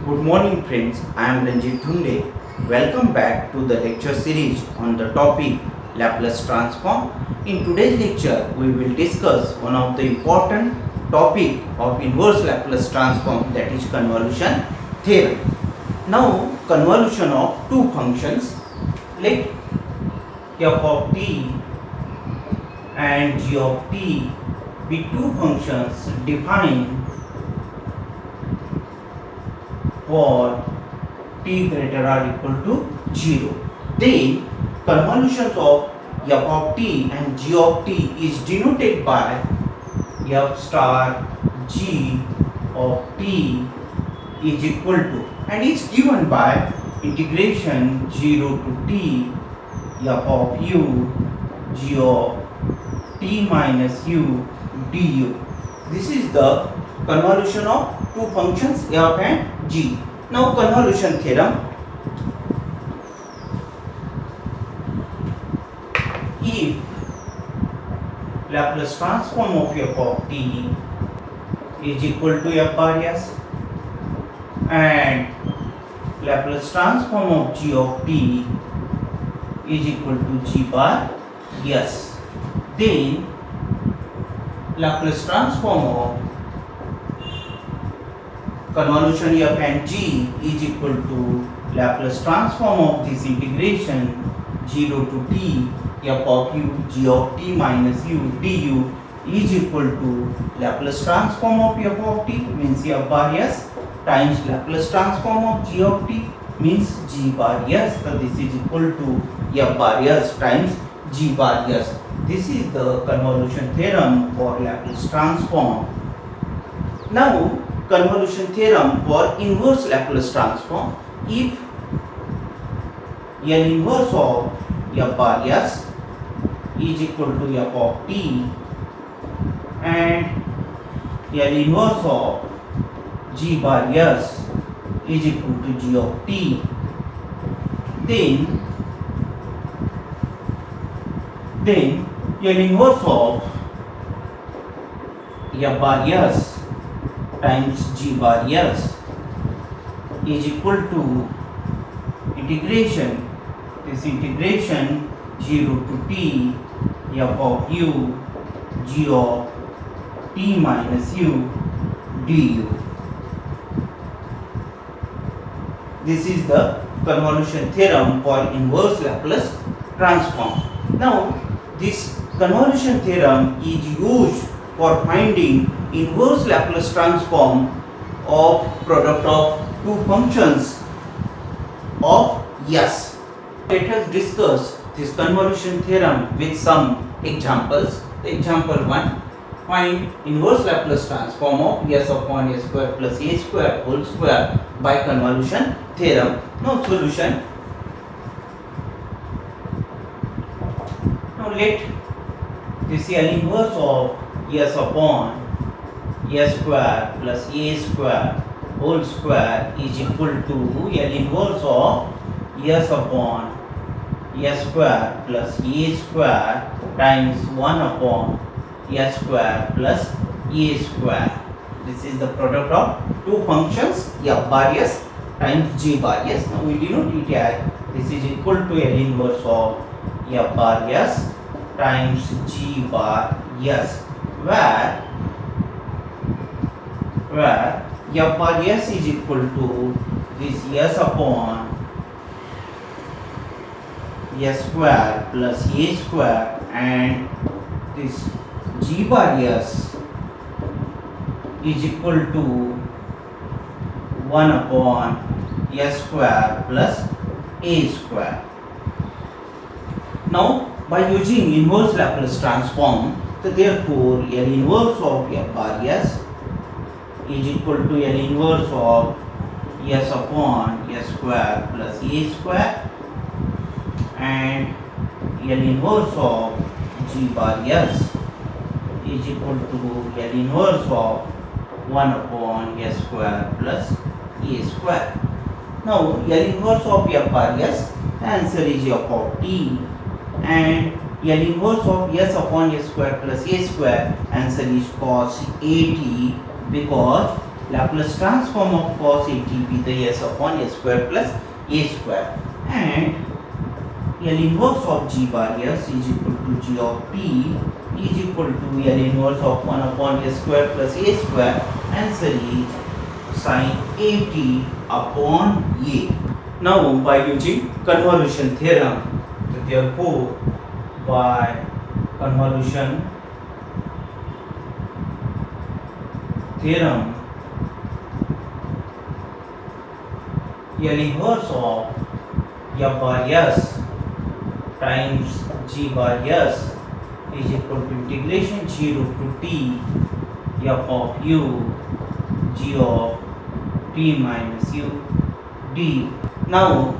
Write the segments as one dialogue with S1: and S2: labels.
S1: Good morning friends, I am Ranjit Dhunde. Welcome back to the lecture series on the topic Laplace Transform. In today's lecture, we will discuss one of the important topic of inverse Laplace Transform, that is convolution theorem. Now, convolution of two functions, let f of t and g of t be two functions defined for t greater or equal to 0. Then convolutions of f of t and g of t is denoted by f star g of t is equal to, and is given by integration 0 to t f of u g of t minus u du. This is the convolution of two functions f and g. Now convolution theorem. If Laplace transform of f of t is equal to f bar s and Laplace transform of g of t is equal to g bar s, then Laplace transform of convolution f and g is equal to Laplace transform of this integration 0 to t f of u g of t minus u du is equal to Laplace transform of f of t means f bar s times Laplace transform of g of t means g bar s. So this is equal to f bar s times g bar s. This is the convolution theorem for Laplace transform. Now convolution theorem for inverse Laplace transform. If L inverse of f bar s is equal to f of t and L inverse of g bar s is equal to g of t, then L inverse of f bar s times g bar s is equal to integration 0 to t f of u g of t minus u du. This is the convolution theorem for inverse Laplace transform. Now this convolution theorem is used for finding inverse Laplace transform of product of two functions of s. Let us discuss this convolution theorem with some examples. Example 1, find inverse Laplace transform of s upon s square plus a square whole square by convolution theorem. Now solution. Now let this L inverse of s upon s square plus a square whole square is equal to L inverse of s upon s square plus a square times 1 upon s square plus a square. This is the product of two functions f bar s times g bar s. Now we denote it as this is equal to L inverse of f bar s times g bar s, where f bar s is equal to this s upon s square plus a square, and this g bar s is equal to 1 upon s square plus a square. Now by using inverse Laplace transform, so therefore L inverse of f bar s is equal to L inverse of s upon s square plus a square, and L inverse of g bar s is equal to L inverse of 1 upon s square plus a square. Now L inverse of f bar s, the answer is f of t, and L inverse of s upon s square plus a square, answer is cos 80, because Laplace transform of cos at be the s upon s square plus a square, and L inverse of g bar s is equal to g of t is equal to L inverse of 1 upon s square plus a square. Answer is sin at upon a. Now by using convolution theorem, therefore by convolution theorem, L inverse of f bar s times g bar s is equal to integration 0 to t f of u g of t minus u d. Now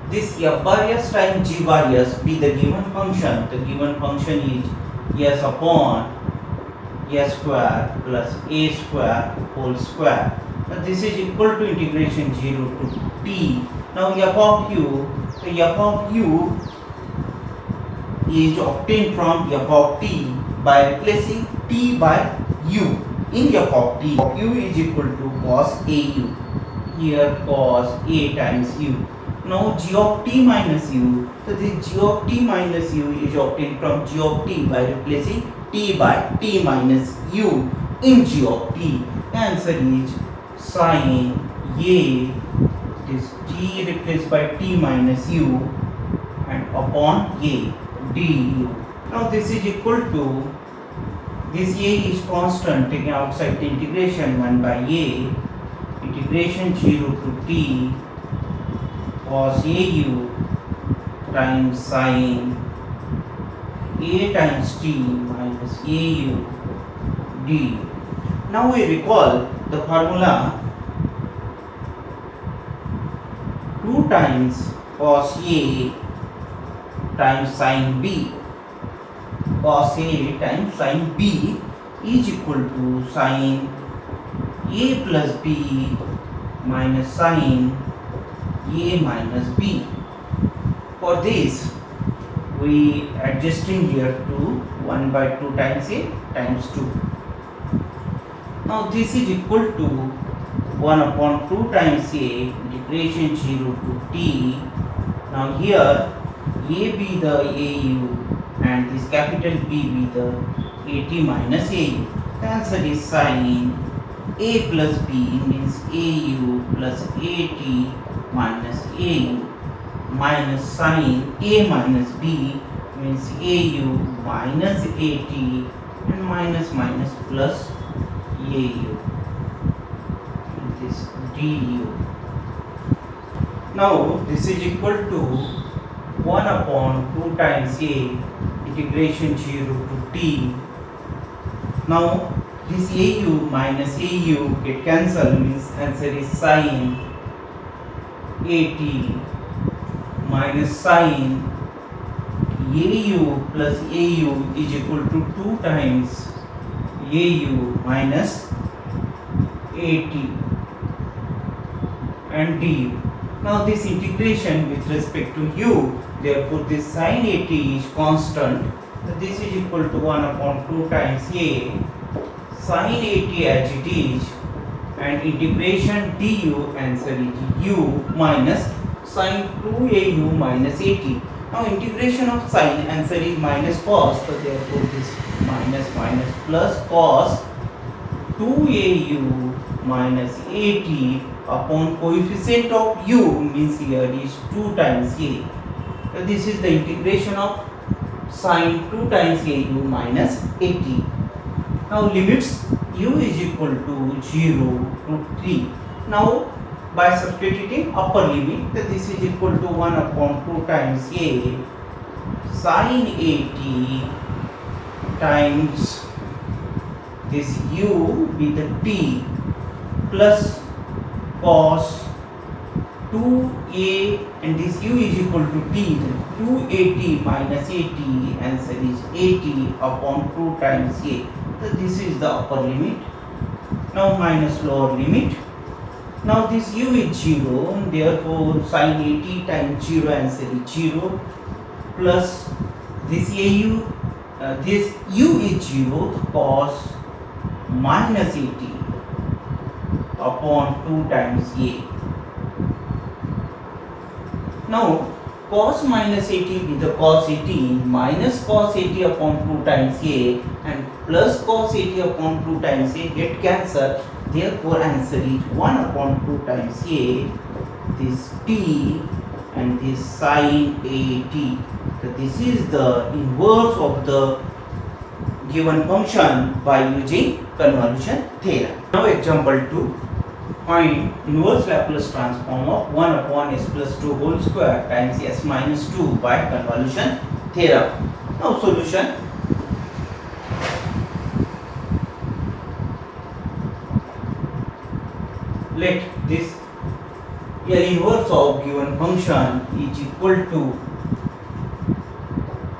S1: this f bar s times g bar s be the given function. The given function is s upon s square plus a square whole square. Now this is equal to integration 0 to t. Now f of u, the f of u is obtained from f of t by replacing t by u in f of t. U is equal to cos au. Here cos a times u. Now g of t minus u. So this g of t minus u is obtained from g of t by replacing t by t minus u in g of t. The answer is sin a. This g replaced by t minus u and upon a du. Now this is equal to, this a is constant taken outside the integration 1 by a integration 0 to t cos au times sin a times t minus au d. Now we recall the formula 2 times cos a times sin b. Cos a times sin b is equal to sin a plus b minus sin a minus b. For this we adjusting here to 1 by 2 times a times 2. Now this is equal to 1 upon 2 times a integration 0 to t. Now here a be the au and this capital B be the at minus au. The answer is sin a plus b means au plus at minus au minus sin a minus b means au minus at and minus minus plus au. This du. Now this is equal to 1 upon 2 times a integration 0 to t. Now this au minus au get cancelled, means answer is sin at minus sin au plus au is equal to 2 times au minus at and du. Now this integration with respect to u, therefore this sin at is constant. So this is equal to 1 upon 2 times a sin at as it is and integration du, answer is u minus sin 2au minus at. Now integration of sin, answer is minus cos, so therefore this minus minus plus cos 2au minus at upon coefficient of u, means here is 2 times a. So this is the integration of sin 2 times au minus at. Now limits u is equal to 0 to 3. Now by substituting upper limit, this is equal to 1 upon 2 times a sin at times this u be the t plus cos 2a and this u is equal to t, 2at minus at, answer is 80 upon 2 times a. So this is the upper limit. Now minus lower limit. Now this u is 0, therefore sin 80 times 0, answer is 0 plus this au, this u is 0, cos minus 80 upon 2 times a. Now cos minus 80 with the cos 80 minus cos 80 upon 2 times a and plus cos 80 upon 2 times a get cancelled. Therefore answer is 1 upon 2 times a, this t and this sin a t. So this is the inverse of the given function by using convolution theorem. Now example 2. Find inverse Laplace transform of 1 upon s plus 2 whole square times s minus 2 by convolution theorem. Now solution. Let this L inverse of given function is equal to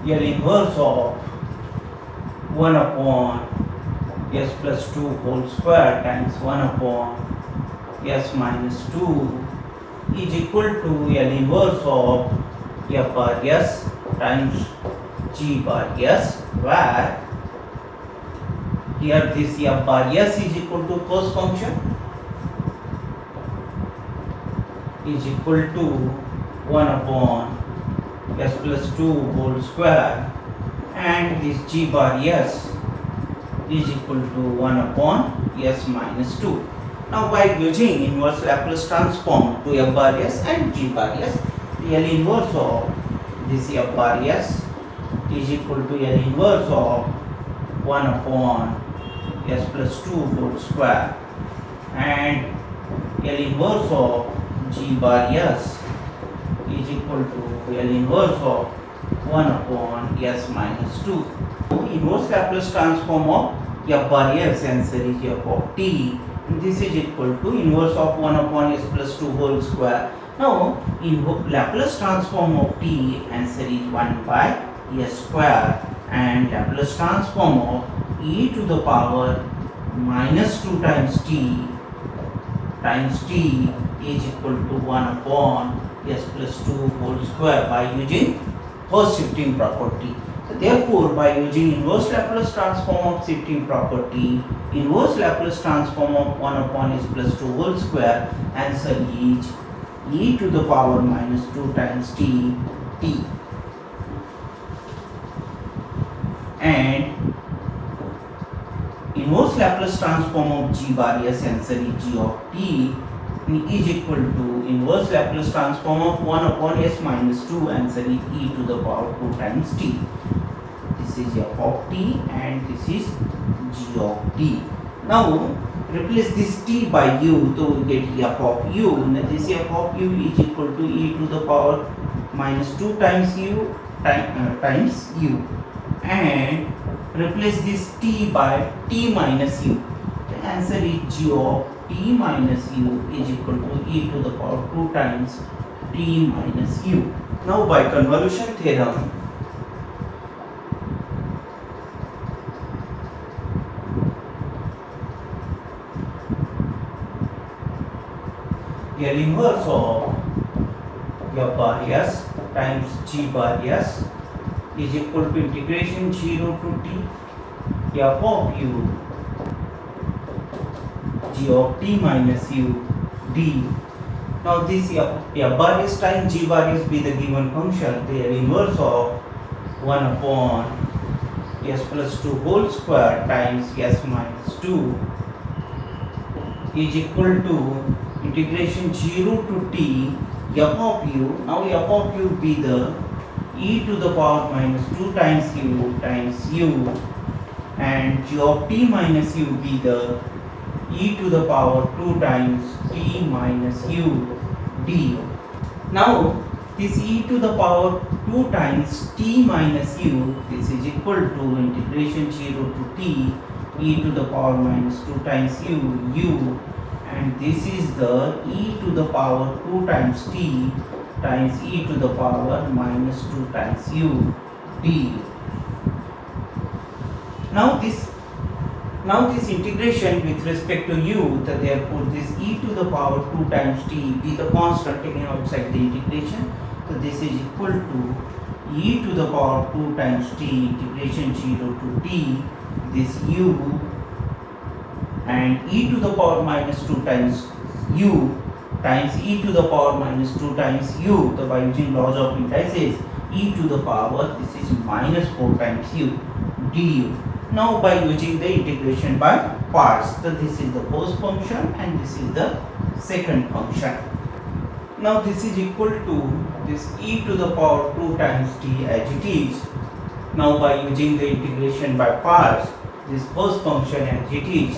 S1: L inverse of 1 upon s plus 2 whole square times 1 upon s minus 2 is equal to L inverse of f bar s times g bar s, where here this f bar s is equal to first function is equal to 1 upon s plus 2 whole square and this g bar s is equal to 1 upon s minus 2. Now by using inverse Laplace transform to f bar s and g bar s, L inverse of this f bar s is equal to L inverse of 1 upon s plus 2 whole square and L inverse of g bar s is equal to L inverse of 1 upon s minus 2. Inverse Laplace transform of f bar s, answer is f of t. This is equal to inverse of 1 upon s plus 2 whole square. Now in Laplace transform of t, answer is 1 by s square, and Laplace transform of e to the power minus 2 times t is equal to 1 upon s plus 2 whole square by using first shifting property. So therefore by using inverse Laplace transform of shifting property, inverse Laplace transform of 1 upon s plus 2 whole square, answer is e to the power minus 2 times t. And inverse Laplace transform of g bar s, answer is g of t is equal to inverse Laplace transform of 1 upon s minus 2, answer is e to the power 2 times t. This is f of t and this is g of t. Now replace this t by u to get f of u. Now this f of u is equal to e to the power minus 2 times u times u, and replace this t by t minus u. The answer is g of t minus u is equal to e to the power 2 times t minus u. Now by convolution theorem, L inverse of f bar s times g bar s is equal to integration 0 to t f of u g of t minus u d. Now this f bar s times g bar s be the given function. The L inverse of 1 upon s plus 2 whole square times s minus 2 is equal to integration 0 to t f of u. Now f of u be the e to the power minus 2 times u and g of t minus u be the e to the power 2 times t minus u d. Now this e to the power 2 times t minus u, this is equal to integration 0 to t e to the power minus 2 times u, and this is the e to the power 2 times t times e to the power minus 2 times u d. Now this integration with respect to u, therefore this e to the power 2 times t be the constant taken outside the integration. So this is equal to e to the power 2 times t integration 0 to t this u, and e to the power minus 2 times u times e to the power minus 2 times u. So by using laws of indices, e to the power, this is minus 4 times u du. Now by using the integration by parts, so this is the first function and this is the second function. Now this is equal to this e to the power 2 times t as it is. Now by using the integration by parts, this first function as it is,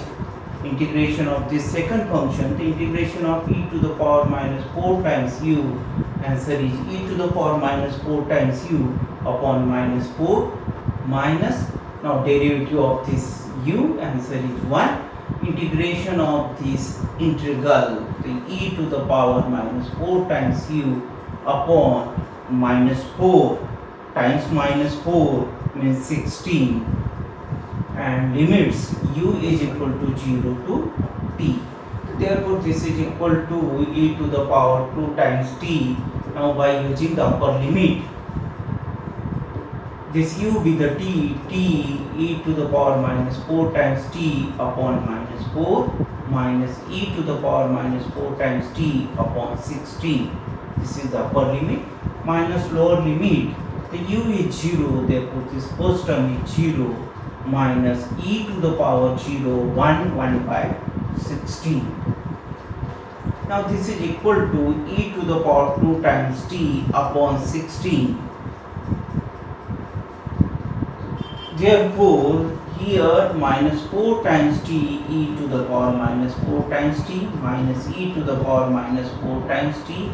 S1: integration of this second function, the integration of e to the power minus 4 times u, answer is e to the power minus 4 times u upon minus 4 minus, now derivative of this u, answer is 1, integration of this integral, the e to the power minus 4 times u upon minus 4 times minus 4 means 16, and limits u is equal to 0 to t. Therefore this is equal to e to the power 2 times t. Now by using the upper limit, this u be the t e to the power minus 4 times t upon minus 4 minus e to the power minus 4 times t upon 16. This is the upper limit minus lower limit. The u is 0, therefore this first term is 0 minus e to the power 0 1 by 16. Now this is equal to e to the power 2 times t upon 16. Therefore here minus 4 times t e to the power minus 4 times t minus e to the power minus 4 times t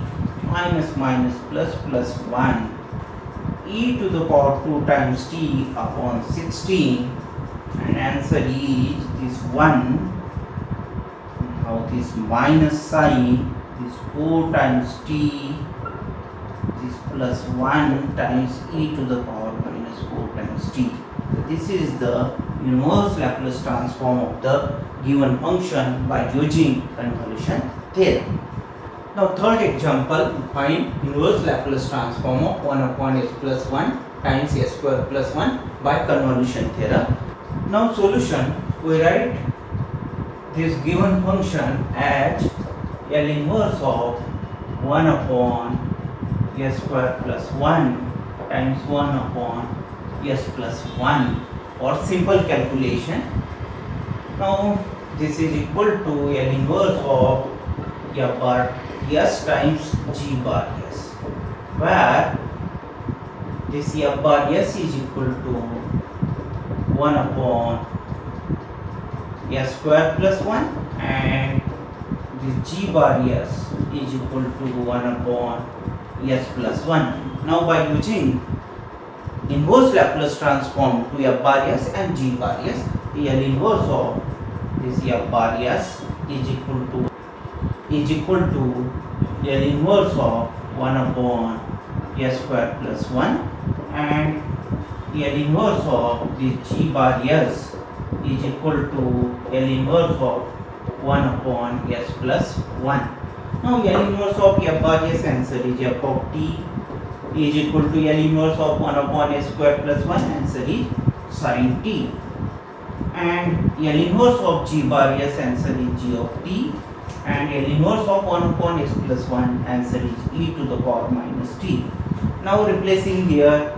S1: minus minus plus plus 1 e to the power 2 times t upon 16, and answer is this 1. Now this minus sign, this 4 times t, this plus 1 times e to the power minus 4 times t. So this is the inverse Laplace transform of the given function by using convolution theorem. Now third example, find inverse Laplace transform of 1 upon s plus 1 times s square plus 1 by convolution theorem. Now solution, we write this given function as L inverse of 1 upon s square plus 1 times 1 upon s plus 1 for simple calculation. Now this is equal to L inverse of f bar s times g bar s, where this f bar s is equal to 1 upon s square plus 1 and this g bar s is equal to 1 upon s plus 1. Now by using inverse Laplace transform to f bar s and g bar s, the L inverse of this f bar s is equal to L inverse of 1 upon s square plus 1 and L inverse of the g bar s is equal to L inverse of 1 upon s plus 1. Now L inverse of f bar s, answer is f of t is equal to L inverse of 1 upon s square plus 1, answer is sin t, and L inverse of g bar s, answer is g of t, and L inverse of 1 upon s plus 1, answer is e to the power minus t. Now replacing here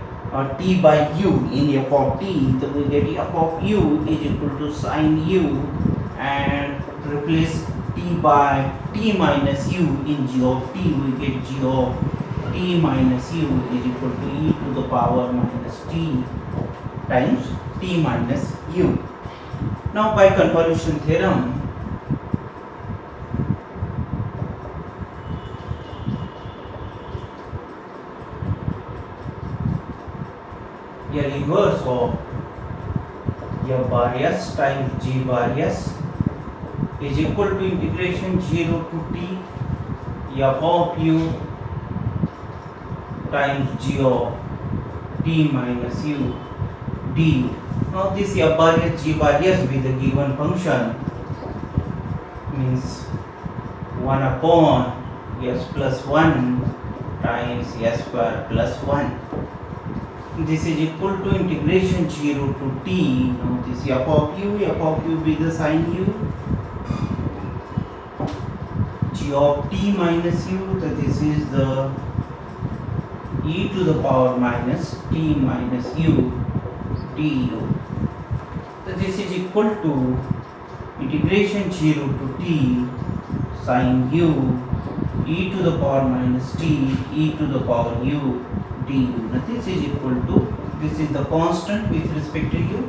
S1: t by u in f of t, so we get f of u is equal to sin u, and replace t by t minus u in g of t, we get g of t minus u is equal to e to the power minus t times t minus u. Now by convolution theorem, L inverse of f bar s times g bar s is equal to integration 0 to t f of u times g of t minus u du. Now this f bar s g bar s with the given function means 1 upon s plus 1 times s square plus 1. This is equal to integration 0 to t. Now this f of u with the sin u g of t minus u, so this is the e to the power minus t minus u du. So this is equal to integration 0 to t sin u e to the power minus t e to the power u du. Now this is equal to, this is the constant with respect to u,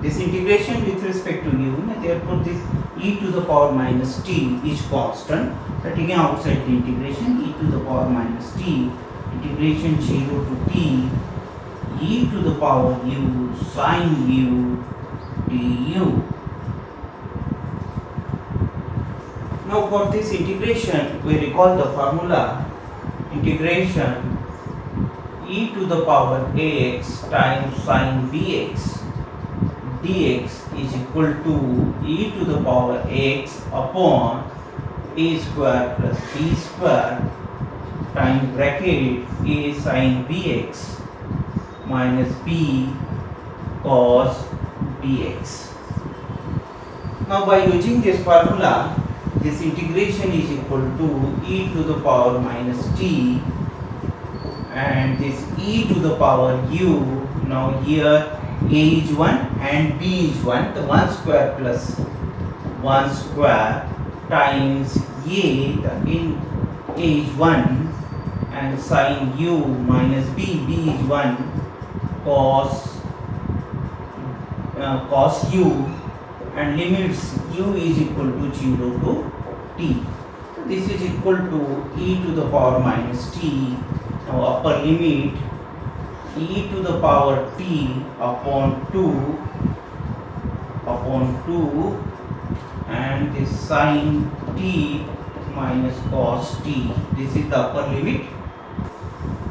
S1: this integration with respect to u, therefore this e to the power minus t is constant. Taking outside the integration, e to the power minus t integration 0 to t e to the power u sin u du. Now for this integration, we recall the formula: integration e to the power ax times sin bx dx is equal to e to the power x upon a square plus b square times bracket a sin bx minus b cos dx. Now by using this formula, this integration is equal to e to the power minus t, and this e to the power u, now here a is 1 and b is 1, the 1 square plus 1 square times a, again a is 1 and sin u minus b is 1 cos u, and limits u is equal to 0 to t. So this is equal to e to the power minus t. Now upper limit e to the power t upon 2 and this sin t minus cos t. This is the upper limit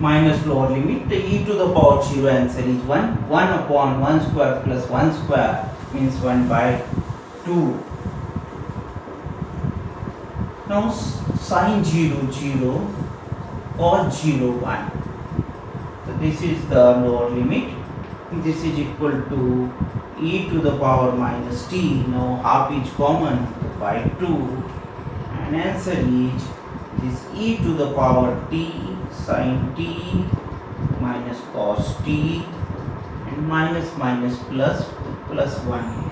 S1: minus lower limit. The e to the power 0 answer is 1. 1 upon 1 square plus 1 square means 1 by 2. Now sin 0 0, cos 0 1. So this is the lower limit. This is equal to e to the power minus t. Now half is common by 2, and answer is this e to the power t sin t minus cos t, and minus plus 1.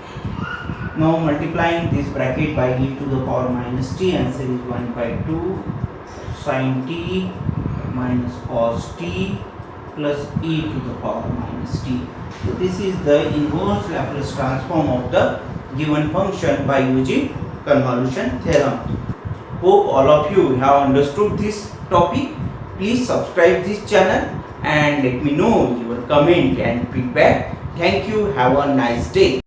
S1: Now multiplying this bracket by e to the power minus t, answer is 1 by 2 sin t minus cos t plus e to the power minus t. So this is the inverse Laplace transform of the given function by using convolution theorem. Hope all of you have understood this topic. Please subscribe this channel and let me know your comment and feedback. Thank you. Have a nice day.